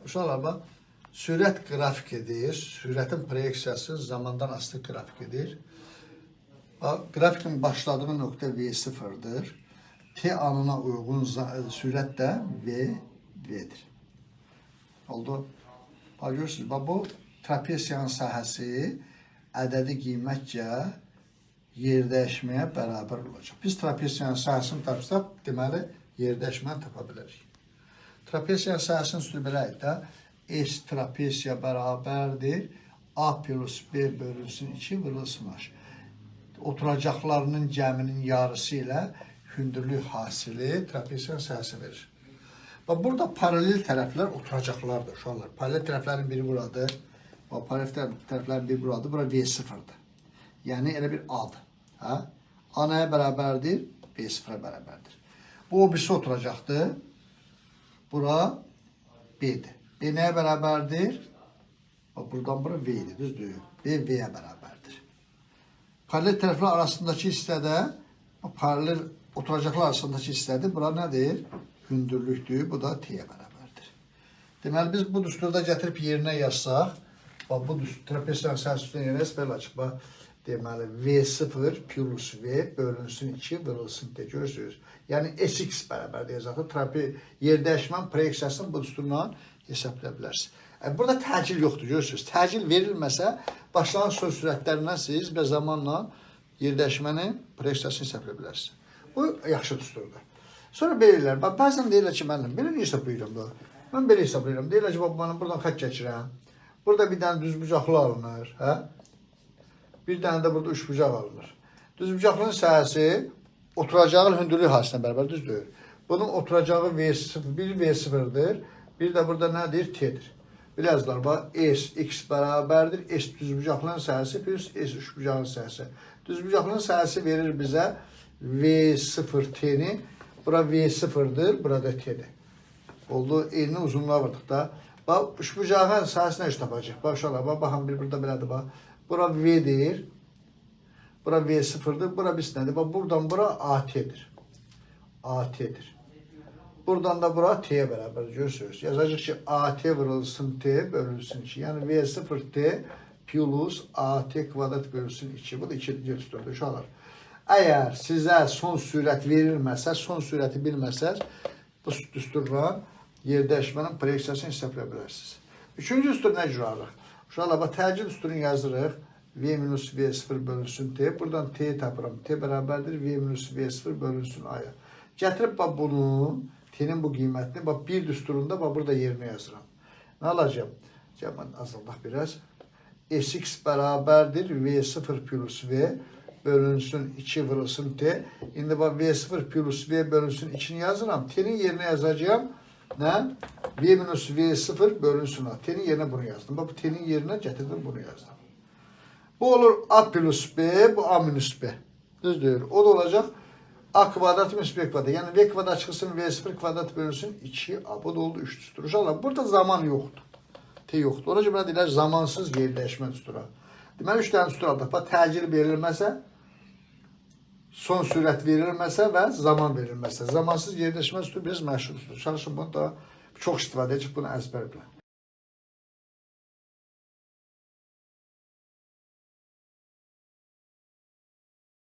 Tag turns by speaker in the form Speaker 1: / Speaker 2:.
Speaker 1: Uşaqlar, bax, sürət qrafik edir. Sürətin proyeksiyası zamandan asılı qrafik edir. Bax, grafikin başladığı nöqtə V0'dır. T anına uyğun sürət də V'dir. Oldu. Bax, görürsünüz, bax, bu trapesiyanın sahəsi ədədi qiymətcə yer dəyişməyə bərabər olacaq. Biz trapesiyanın sahəsini tapsaq, deməli, yer dəyişməni tapa bilərik. Trapesiyanın sahəsini üstü bilək də, S trapesiya bərabərdir. A plus B bölünsün 2 vurulsun H. Oturacaqlarının cəminin yarısı ilə hündürlük hasili trapesiyanın sahəsi verir. Bax, burada paralel tərəflər oturacaqlardır, uşaqlar. Paralel tərəflərin biri buradır. Bax, paralel tərəflərin biri buradır. Bura V0'dır. Yəni, elə bir A-dır. Hə? A nəyə bərabərdir? V0'a bərabərdir. Bu, o birisi oturacaqdır. Bura B-dir. B nəyə bərabərdir? Buradan bura V-dir, düzdür? B, V-yə bərabərdir. Paralel tərəflər arasındakı hissədə, paralel oturacaqlar arasındakı hissədir. Bura nədir? Hündürlükdür. Bu da T-yə bərabərdir. Deməli, biz bu düsturda gətirib yerinə yazsaq, bu trapesiyanın sahəsindən yerinə belə açıq. Deməli, V0 plus V bölünsün 2 vurulsun T. Görürsünüz? Yəni, SX bərabərdir yazaqda. Yer dəyişmən proyeksiyasını bu düsturla hesablaya bilərsiniz. Burada təcil yoxdur, görürsünüz. Təcil verilməsə, başlanğıc söz sürətlərindən siz və zamanla yer dəyişmənin proyeksiyasını hesablaya bilərsiniz. Bu, yaxşı düsturdur. Sonra belirlər. Bəzən deyirlər ki, mənim, belə niyə hesablayıram da? Mən belə hesablayıram. Deyirlər ki, mən buradan xət çəkirəm. Burada bir dənə düzbucaqlı alınır. Bir dənə də burada üçbucaq alınır. Düzbucaqlının sahəsi oturacağın hündürlük hasisinə bərabər, düzdür. Bunun oturacağı biri V0'dır. Bir də burada nədir? T'dir. Biləcəklər, bax, X bərabərdir. S düzbucaqlının sahəsi plus S üçbucağın sahəsi. Düzbucaqlının sahəsi verir bizə V0 T'ni. Bura V0'dır, burada T'dir. Oldu, eyni uzunluğa vurduk da. Bax, üçbucağın sahəsində iş tapacaq. Bax, uşaqlar, baxın, burada belədir, bax. Bura V'dir. Bura V0'dır. Bura biz nədir? Bax, buradan bura AT'dir. AT'dir. Buradan da bura T'ye bərabər. Görürsünüz. Yazacaq ki, AT vurulsun T bölünsün 2. Yəni, V0T plus AT kvadrat bölünsün 2. Bu da 2-ci düsturdur, uşaqlar. Əgər sizə son sürət verilməsə, son sürəti bilməsəz, bu düsturla yer dəyişmənin proyeksiyasını hesablaya bilərsiniz. Üçüncü düstur nə cür alırıq? Uşaqlar, təcil düsturunu yazırıq. V minus V0 bölünsün T. Buradan T'yi tapıram. T bərabərdir. V minus V0 bölünsün A-ya. Gətirib bunu, T'nin bu qiymətini, bir düsturunda burada yerinə yazıram. Nə alacağım? Mən azaldaq biraz. SX bərabərdir. V0 plus V bölünsün 2 vurulsun T. İndi V0 plus V bölünsün 2'ni yazıram. T'nin yerinə yazacağım. Nə? V minus V0 bölünsün A. T'nin yerinə bunu yazdım. Bu T'nin yerinə gətirdim, bunu yazdım. Bu olur A plus B, bu A minus B. Düzdür. O da olacaq A kvadrat minus B kvadrat. Yəni V kvadrat çıxsın V0 kvadrat bölünsün 2A. Bu da oldu 3 düstur. Uşaqlar, burada zaman yoxdur. T yoxdur. Ona görə deyilər zamansız yer dəyişmə düstura. Deməli, 3 dənə düstur aldıq. Təcil verilməsə, son sürət verilməsə və zaman verilməsə. Zamansız yer dəyişmə düsturu biz məşhur düstur. Çalışın bunu da çox istifadə edəcək, bunu əzbər bilin.